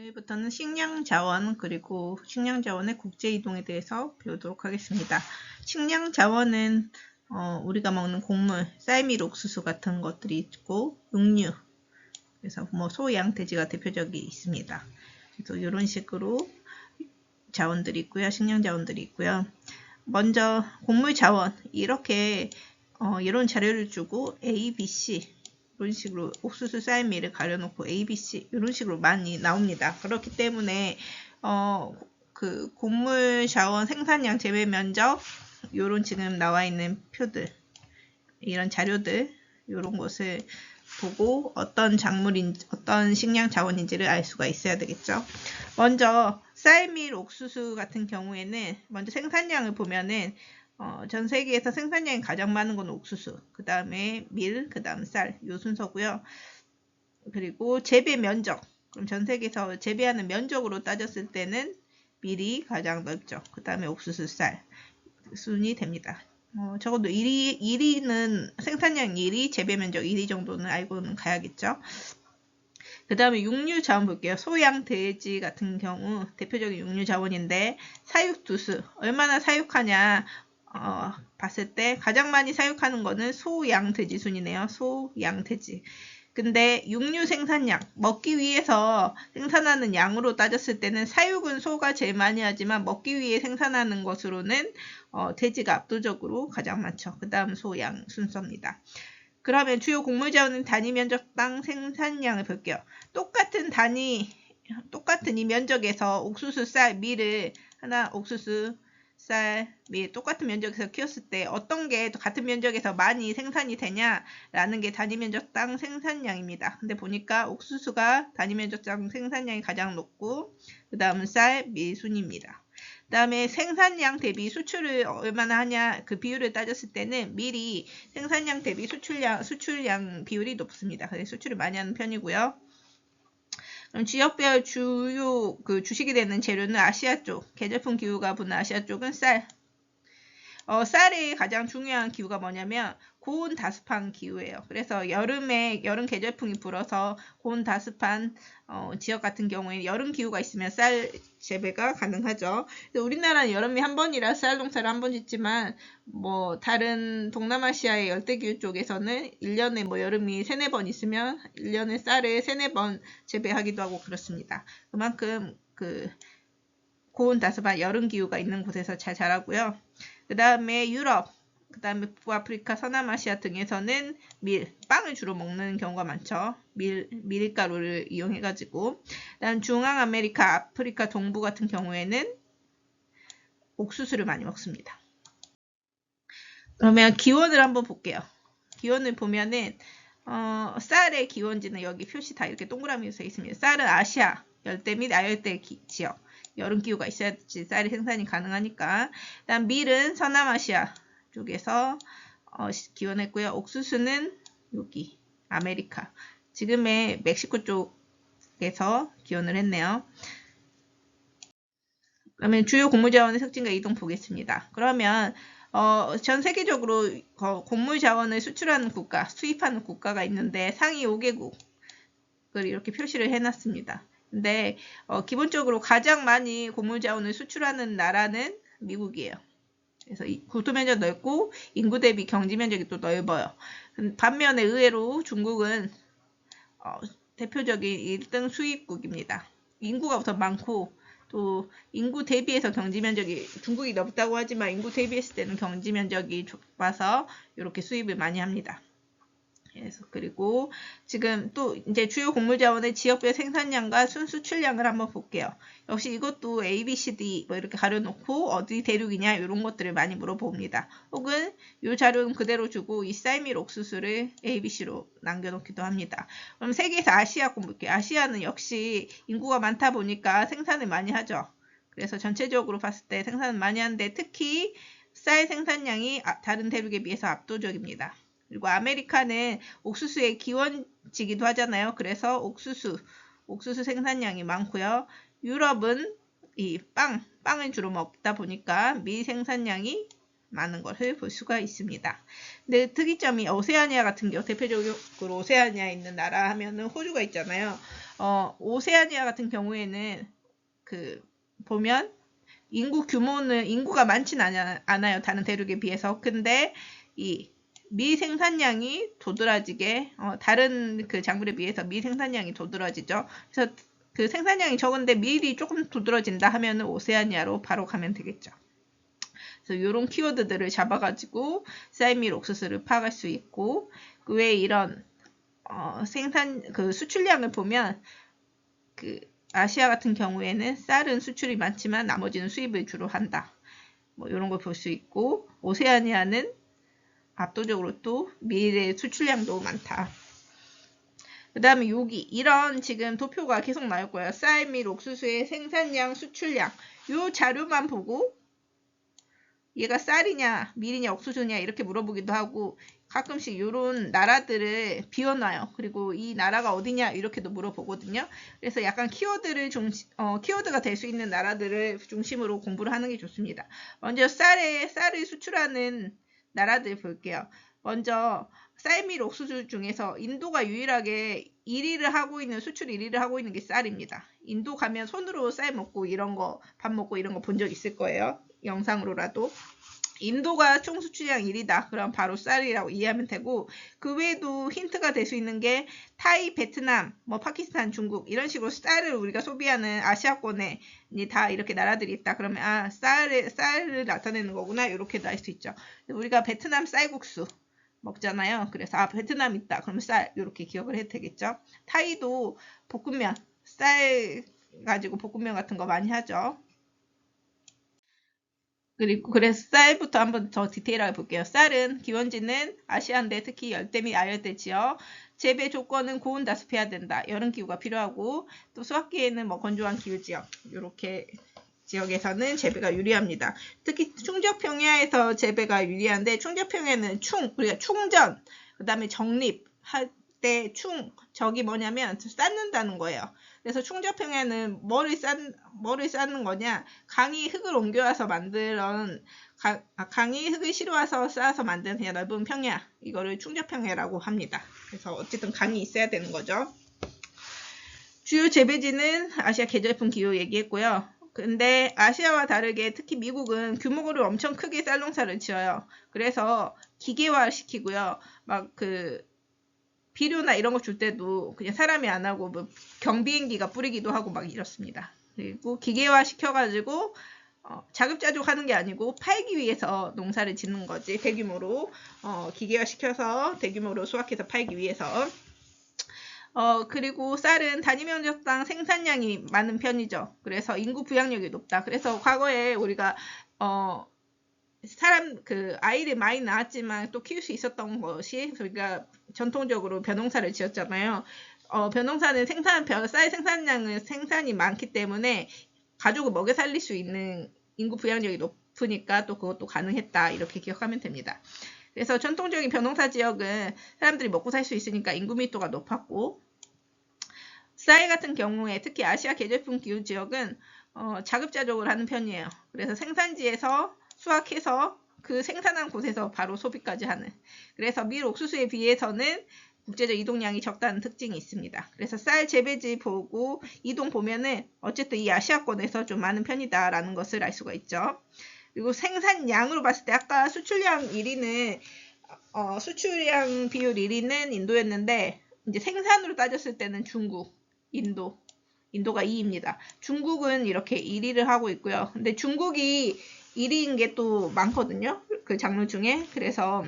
오늘부터는 식량 자원 그리고 식량 자원의 국제 이동에 대해서 배우도록 하겠습니다. 식량 자원은 우리가 먹는 곡물, 쌀, 밀, 옥수수 같은 것들이 있고 육류, 그래서 뭐 소, 양, 돼지가 대표적이 있습니다. 그래서 이런 식으로 자원들이 있고요, 식량 자원들이 있고요. 먼저 곡물 자원 이렇게 이런 자료를 주고 A, B, C 이런 식으로 옥수수, 쌀, 밀을 가려놓고 A, B, C 이런 식으로 많이 나옵니다. 그렇기 때문에 그 곡물 자원 생산량, 재배 면적 이런 지금 나와 있는 표들, 이런 자료들 이런 것을 보고 어떤 작물인지 어떤 식량 자원인지를 알 수가 있어야 되겠죠. 먼저 쌀, 밀, 옥수수 같은 경우에는 먼저 생산량을 보면은 전 세계에서 생산량이 가장 많은 건 옥수수, 그 다음에 밀, 그 다음 쌀, 요 순서고요. 그리고 재배 면적, 그럼 전 세계에서 재배하는 면적으로 따졌을 때는 밀이 가장 넓죠. 그 다음에 옥수수, 쌀 순이 됩니다. 적어도 1위는 생산량 1위, 재배 면적 1위 정도는 알고는 가야겠죠. 그 다음에 육류 자원 볼게요. 소, 양, 돼지 같은 경우 대표적인 육류 자원인데 사육두수, 얼마나 사육하냐 봤을 때 가장 많이 사육하는 거는 소, 양, 돼지 순이네요. 소, 양, 돼지. 근데 육류 생산량, 먹기 위해서 생산하는 양으로 따졌을 때는 사육은 소가 제일 많이 하지만 먹기 위해 생산하는 것으로는 돼지가 압도적으로 가장 많죠. 그 다음 소, 양 순서입니다. 그러면 주요 곡물 자원은 단위 면적당 생산량을 볼게요. 똑같은 이 면적에서 옥수수, 쌀, 밀을 하나 옥수수, 쌀, 밀 똑같은 면적에서 키웠을 때 어떤 게 같은 면적에서 많이 생산이 되냐라는 게 단위 면적당 생산량입니다. 근데 보니까 옥수수가 단위 면적당 생산량이 가장 높고 그 다음은 쌀, 밀 순입니다. 그 다음에 생산량 대비 수출을 얼마나 하냐 그 비율을 따졌을 때는 밀이 생산량 대비 수출량 비율이 높습니다. 그래서 수출을 많이 하는 편이고요. 그럼 지역별 주요 주식이 되는 재료는 아시아 쪽, 계절풍 기후가 부는 아시아 쪽은 쌀. 쌀의 가장 중요한 기후가 뭐냐면 고온 다습한 기후예요. 그래서 여름에 여름 계절풍이 불어서 고온 다습한 지역 같은 경우에 여름 기후가 있으면 쌀 재배가 가능하죠. 우리나라는 여름이 한 번이라 쌀 농사를 한 번 짓지만 뭐 다른 동남아시아의 열대기후 쪽에서는 1년에 뭐 여름이 3-4번 있으면 1년에 쌀을 3-4번 재배하기도 하고 그렇습니다. 그만큼 고온 다습한 여름 기후가 있는 곳에서 잘 자라고요. 그 다음에 유럽, 그 다음에 북아프리카, 서남아시아 등에서는 빵을 주로 먹는 경우가 많죠. 밀가루를 이용해가지고. 그다음 중앙아메리카, 아프리카 동부 같은 경우에는 옥수수를 많이 먹습니다. 그러면 기원을 한번 볼게요. 기원을 보면은 쌀의 기원지는 여기 표시 다 이렇게 동그라미로 써 있습니다. 쌀은 아시아, 열대 및 아열대 지역. 여름 기후가 있어야지 쌀이 생산이 가능하니까. 그다음 밀은 서남아시아 쪽에서 기원했고요. 옥수수는 여기 아메리카, 지금의 멕시코 쪽에서 기원을 했네요. 그러면 주요 곡물 자원의 특징과 이동 보겠습니다. 그러면 전 세계적으로 곡물 자원을 수출하는 국가, 수입하는 국가가 있는데 상위 5개국을 이렇게 표시를 해놨습니다. 근데 기본적으로 가장 많이 곡물 자원을 수출하는 나라는 미국이에요. 그래서 국토 면적 넓고 인구 대비 경지 면적이 또 넓어요. 반면에 의외로 중국은 대표적인 1등 수입국입니다. 인구가 우선 많고 또 인구 대비해서 경지 면적이 중국이 넓다고 하지만 인구 대비했을 때는 경지 면적이 좁아서 이렇게 수입을 많이 합니다. 그리고 지금 또 이제 주요 곡물 자원의 지역별 생산량과 순수출량을 한번 볼게요. 역시 이것도 A, B, C, D 뭐 이렇게 가려놓고 어디 대륙이냐 이런 것들을 많이 물어봅니다. 혹은 이 자료는 그대로 주고 이 쌀, 밀, 옥수수를 A, B, C로 남겨놓기도 합니다. 그럼 세계에서 아시아 볼게요. 아시아는 역시 인구가 많다 보니까 생산을 많이 하죠. 그래서 전체적으로 봤을 때 생산을 많이 하는데 특히 쌀 생산량이 다른 대륙에 비해서 압도적입니다. 그리고 아메리카는 옥수수의 기원지기도 하잖아요. 그래서 옥수수 생산량이 많고요. 유럽은 이 빵을 주로 먹다 보니까 밀 생산량이 많은 것을 볼 수가 있습니다. 근데 특이점이 오세아니아 같은 경우, 대표적으로 오세아니아에 있는 나라 하면은 호주가 있잖아요. 오세아니아 같은 경우에는 보면 인구가 많진 않아요. 다른 대륙에 비해서. 근데 이 미 생산량이 도드라지게 다른 그 작물에 비해서 미 생산량이 도드라지죠. 그래서 그 생산량이 적은데 밀이 조금 도드라진다 하면은 오세아니아로 바로 가면 되겠죠. 그래서 이런 키워드들을 잡아가지고 쌀밀 옥수수를 파악할 수 있고 그 외에 이런 수출량을 보면 아시아 같은 경우에는 쌀은 수출이 많지만 나머지는 수입을 주로 한다. 뭐 이런 걸 볼 수 있고 오세아니아는 압도적으로 또 밀의 수출량도 많다. 그 다음에 여기 이런 지금 도표가 계속 나올 거예요. 쌀, 밀, 옥수수의 생산량, 수출량 이 자료만 보고 얘가 쌀이냐 밀이냐 옥수수냐 이렇게 물어보기도 하고 가끔씩 이런 나라들을 비워놔요. 그리고 이 나라가 어디냐 이렇게도 물어보거든요. 그래서 약간 키워드가 될 수 있는 나라들을 중심으로 공부를 하는 게 좋습니다. 먼저 쌀을 수출하는 나라들 볼게요. 먼저 쌀밀 옥수수 중에서 인도가 유일하게 수출 1위를 하고 있는 게 쌀입니다. 인도 가면 손으로 쌀 먹고 밥 먹고 이런 거 본 적 있을 거예요. 영상으로라도. 인도가 총 수출량 1위다. 그럼 바로 쌀이라고 이해하면 되고 그 외에도 힌트가 될 수 있는 게 타이, 베트남, 파키스탄, 중국 이런 식으로 쌀을 우리가 소비하는 아시아권에 다 이렇게 나라들이 있다. 그러면 쌀을 나타내는 거구나 이렇게도 알 수 있죠. 우리가 베트남 쌀국수 먹잖아요. 그래서 베트남 있다. 그러면 쌀 이렇게 기억을 해도 되겠죠. 타이도 볶음면 쌀 가지고 볶음면 같은 거 많이 하죠. 그래서 쌀부터 한번 더 디테일하게 볼게요. 쌀은 기원지는 아시아인데 특히 열대 및 아열대 지역. 재배 조건은 고온 다습해야 된다. 여름 기후가 필요하고 또 수확기에는 건조한 기후 지역. 이렇게 지역에서는 재배가 유리합니다. 특히 충적평야에서 재배가 유리한데 충적평야는 우리가 충전, 그 다음에 정립할 때 적이 뭐냐면 쌓는다는 거예요. 그래서 충적평야는 뭐를 쌓는 거냐? 강이 흙을 옮겨와서 강이 흙을 실어와서 쌓아서 만든 그냥 넓은 평야. 이거를 충적평야라고 합니다. 그래서 어쨌든 강이 있어야 되는 거죠. 주요 재배지는 아시아 계절풍 기후 얘기했고요. 근데 아시아와 다르게 특히 미국은 규모로 엄청 크게 쌀 농사를 지어요. 그래서 기계화 시키고요. 비료나 이런 거 줄 때도 그냥 사람이 안 하고 경비행기가 뿌리기도 하고 이렇습니다. 그리고 기계화 시켜가지고 자급자족 하는 게 아니고 팔기 위해서 농사를 짓는 거지. 대규모로 기계화 시켜서 대규모로 수확해서 팔기 위해서. 그리고 쌀은 단위 면적당 생산량이 많은 편이죠. 그래서 인구 부양력이 높다. 그래서 과거에 우리가 아이를 많이 낳았지만 또 키울 수 있었던 것이 우리가 전통적으로 벼농사를 지었잖아요. 벼농사는 쌀 생산량은 생산이 많기 때문에 가족을 먹여 살릴 수 있는 인구 부양력이 높으니까 또 그것도 가능했다. 이렇게 기억하면 됩니다. 그래서 전통적인 벼농사 지역은 사람들이 먹고 살 수 있으니까 인구 밀도가 높았고 쌀 같은 경우에 특히 아시아 계절풍 기후 지역은 자급자족을 하는 편이에요. 그래서 생산지에서 수확해서 그 생산한 곳에서 바로 소비까지 하는. 그래서 밀 옥수수에 비해서는 국제적 이동량이 적다는 특징이 있습니다. 그래서 쌀 재배지 보고 이동 보면은 어쨌든 이 아시아권에서 좀 많은 편이다라는 것을 알 수가 있죠. 그리고 생산량으로 봤을 때 아까 수출량 1위는 수출량 비율 1위는 인도였는데 이제 생산으로 따졌을 때는 중국, 인도가 2위입니다. 중국은 이렇게 1위를 하고 있고요. 근데 중국이 1위인 게 또 많거든요. 그 작물 중에. 그래서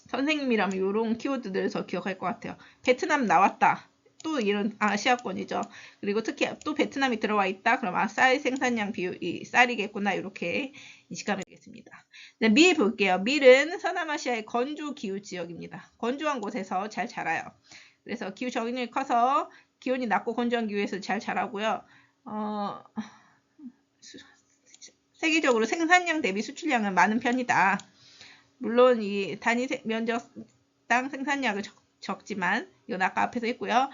선생님이라면 이런 키워드들을 더 기억할 것 같아요. 베트남 나왔다. 또 이런 아시아권이죠. 그리고 특히 또 베트남이 들어와 있다. 그럼 쌀 생산량 비율이 쌀이겠구나. 이렇게 인식하면 되겠습니다. 네, 밀 볼게요. 밀은 서남아시아의 건조 기후 지역입니다. 건조한 곳에서 잘 자라요. 그래서 기후 적응력이 커서 기온이 낮고 건조한 기후에서 잘 자라고요. 세계적으로 생산량 대비 수출량은 많은 편이다. 물론 이 단위 면적당 생산량은 적지만 이건 아까 앞에서 했고요.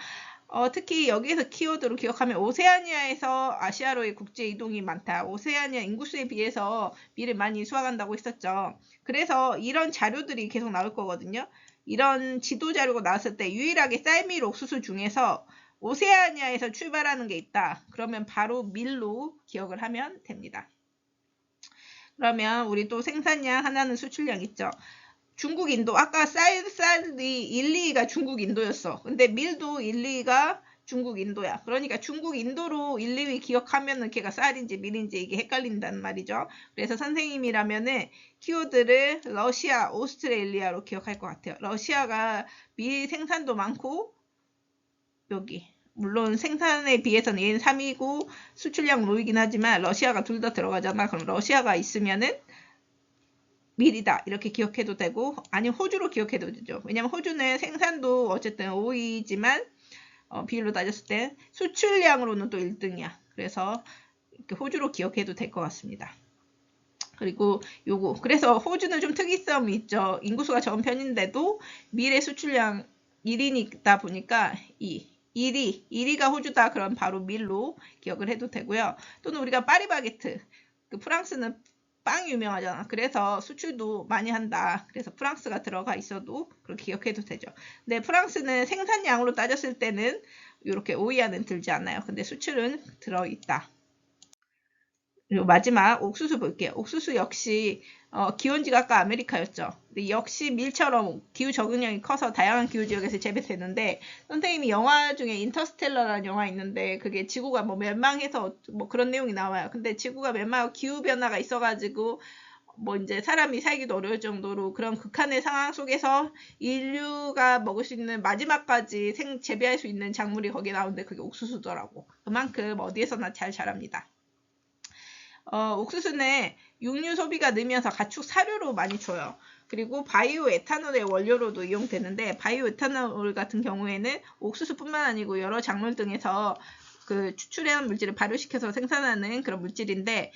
특히 여기에서 키워드로 기억하면 오세아니아에서 아시아로의 국제 이동이 많다. 오세아니아 인구수에 비해서 밀을 많이 수확한다고 했었죠. 그래서 이런 자료들이 계속 나올 거거든요. 이런 지도 자료가 나왔을 때 유일하게 쌀밀 옥수수 중에서 오세아니아에서 출발하는 게 있다. 그러면 바로 밀로 기억을 하면 됩니다. 그러면 우리 또 생산량 하나는 수출량 있죠. 중국, 인도. 아까 쌀이 1, 2가 중국, 인도였어. 근데 밀도 1, 2가 중국, 인도야. 그러니까 중국, 인도로 1, 2위 기억하면은 걔가 쌀인지 밀인지 이게 헷갈린다는 말이죠. 그래서 선생님이라면은 키워드를 러시아, 오스트레일리아로 기억할 것 같아요. 러시아가 밀 생산도 많고 여기 물론 생산에 비해서는 얘는 3위고 수출량 5위긴 하지만 러시아가 둘 다 들어가잖아. 그럼 러시아가 있으면은 밀이다 이렇게 기억해도 되고 아니면 호주로 기억해도 되죠. 왜냐면 호주는 생산도 어쨌든 5위지만 비율로 따졌을 때 수출량으로는 또 1등이야. 그래서 이렇게 호주로 기억해도 될 것 같습니다. 그리고 요거 그래서 호주는 좀 특이성이 있죠. 인구수가 적은 편인데도 밀의 수출량 1위다 보니까 1위가 호주다. 그럼 바로 밀로 기억을 해도 되고요. 또는 우리가 파리바게트 그 프랑스는 빵이 유명하잖아. 그래서 수출도 많이 한다. 그래서 프랑스가 들어가 있어도 그렇게 기억해도 되죠. 근데 프랑스는 생산량으로 따졌을 때는 이렇게 5위 안은 들지 않아요. 근데 수출은 들어있다. 그리고 마지막 옥수수 볼게요. 옥수수 역시 기원지가 아까 아메리카였죠. 근데 역시 밀처럼 기후 적응력이 커서 다양한 기후 지역에서 재배되는데 선생님이 영화 중에 인터스텔라라는 영화 있는데 그게 지구가 뭐 멸망해서 뭐 그런 내용이 나와요. 근데 지구가 멸망하고 기후 변화가 있어가지고 뭐 이제 사람이 살기도 어려울 정도로 그런 극한의 상황 속에서 인류가 먹을 수 있는 마지막까지 재배할 수 있는 작물이 거기에 나오는데 그게 옥수수더라고. 그만큼 어디에서나 잘 자랍니다. 옥수수는 육류 소비가 늘면서 가축 사료로 많이 줘요. 그리고 바이오 에탄올의 원료로도 이용되는데 바이오 에탄올 같은 경우에는 옥수수뿐만 아니고 여러 작물 등에서 그 추출한 물질을 발효시켜서 생산하는 그런 물질인데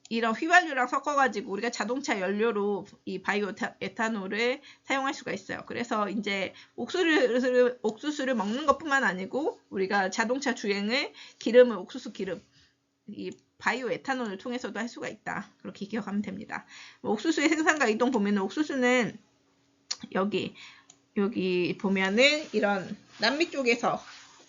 이런 휘발유랑 섞어가지고 우리가 자동차 연료로 이 바이오 에탄올을 사용할 수가 있어요. 그래서 이제 옥수수를 먹는 것뿐만 아니고 우리가 자동차 주행을 기름을 옥수수 기름 이 바이오 에탄올을 통해서도 할 수가 있다. 그렇게 기억하면 됩니다. 옥수수의 생산과 이동 보면은 옥수수는 여기 보면은 이런 남미 쪽에서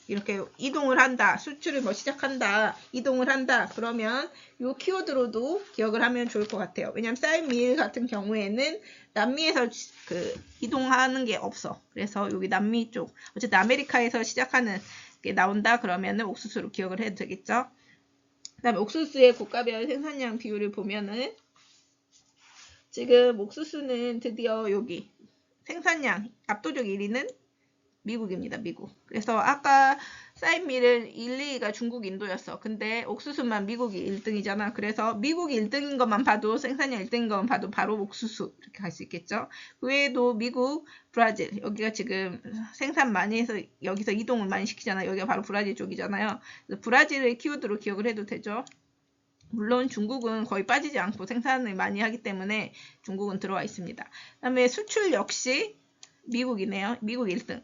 이렇게 이동을 한다. 수출을 뭐 시작한다. 이동을 한다. 그러면 이 키워드로도 기억을 하면 좋을 것 같아요. 왜냐면 쌀밀 같은 경우에는 남미에서 그 이동하는 게 없어. 그래서 여기 남미 쪽 어쨌든 아메리카에서 시작하는 게 나온다. 그러면은 옥수수로 기억을 해도 되겠죠. 그 다음에 옥수수의 국가별 생산량 비율을 보면은 지금 옥수수는 드디어 여기 생산량 압도적 1위는 미국입니다. 미국. 그래서 아까 쌀밀은 1, 2가 중국, 인도였어. 근데 옥수수만 미국이 1등이잖아. 그래서 미국이 1등인 것만 봐도 생산량 1등인 것만 봐도 바로 옥수수 이렇게 갈 수 있겠죠. 그 외에도 미국, 브라질 여기가 지금 생산 많이 해서 여기서 이동을 많이 시키잖아요. 여기가 바로 브라질 쪽이잖아요. 브라질의 키워드로 기억을 해도 되죠. 물론 중국은 거의 빠지지 않고 생산을 많이 하기 때문에 중국은 들어와 있습니다. 그 다음에 수출 역시 미국이네요. 미국 1등.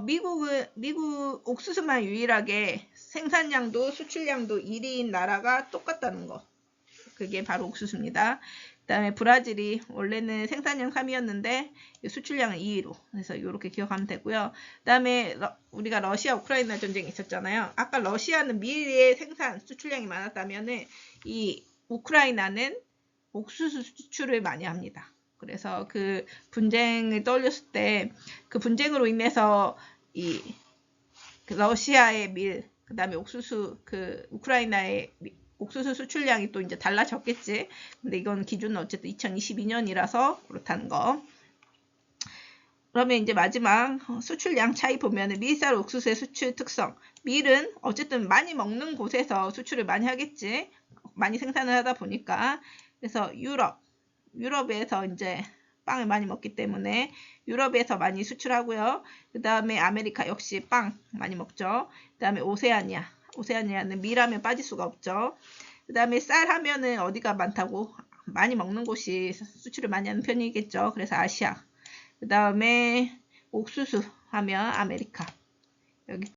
미국 옥수수만 유일하게 생산량도 수출량도 1위인 나라가 똑같다는 거. 그게 바로 옥수수입니다. 그 다음에 브라질이 원래는 생산량 3위였는데 수출량은 2위로. 그래서 이렇게 기억하면 되고요. 그 다음에 우리가 러시아 우크라이나 전쟁이 있었잖아요. 아까 러시아는 밀의 생산 수출량이 많았다면은 이 우크라이나는 옥수수 수출을 많이 합니다. 그래서 그 분쟁을 떠올렸을 때 그 분쟁으로 인해서 이 러시아의 밀, 그 다음에 옥수수, 그 우크라이나의 옥수수 수출량이 또 이제 달라졌겠지. 근데 이건 기준은 어쨌든 2022년이라서 그렇다는 거. 그러면 이제 마지막 수출량 차이 보면은 밀쌀 옥수수의 수출 특성. 밀은 어쨌든 많이 먹는 곳에서 수출을 많이 하겠지. 많이 생산을 하다 보니까. 그래서 유럽에서 이제 빵을 많이 먹기 때문에 유럽에서 많이 수출하고요. 그 다음에 아메리카 역시 빵 많이 먹죠. 그 다음에 오세아니아는 밀하면 빠질 수가 없죠. 그 다음에 쌀 하면은 어디가 많다고? 많이 먹는 곳이 수출을 많이 하는 편이겠죠. 그래서 아시아. 그 다음에 옥수수 하면 아메리카. 여기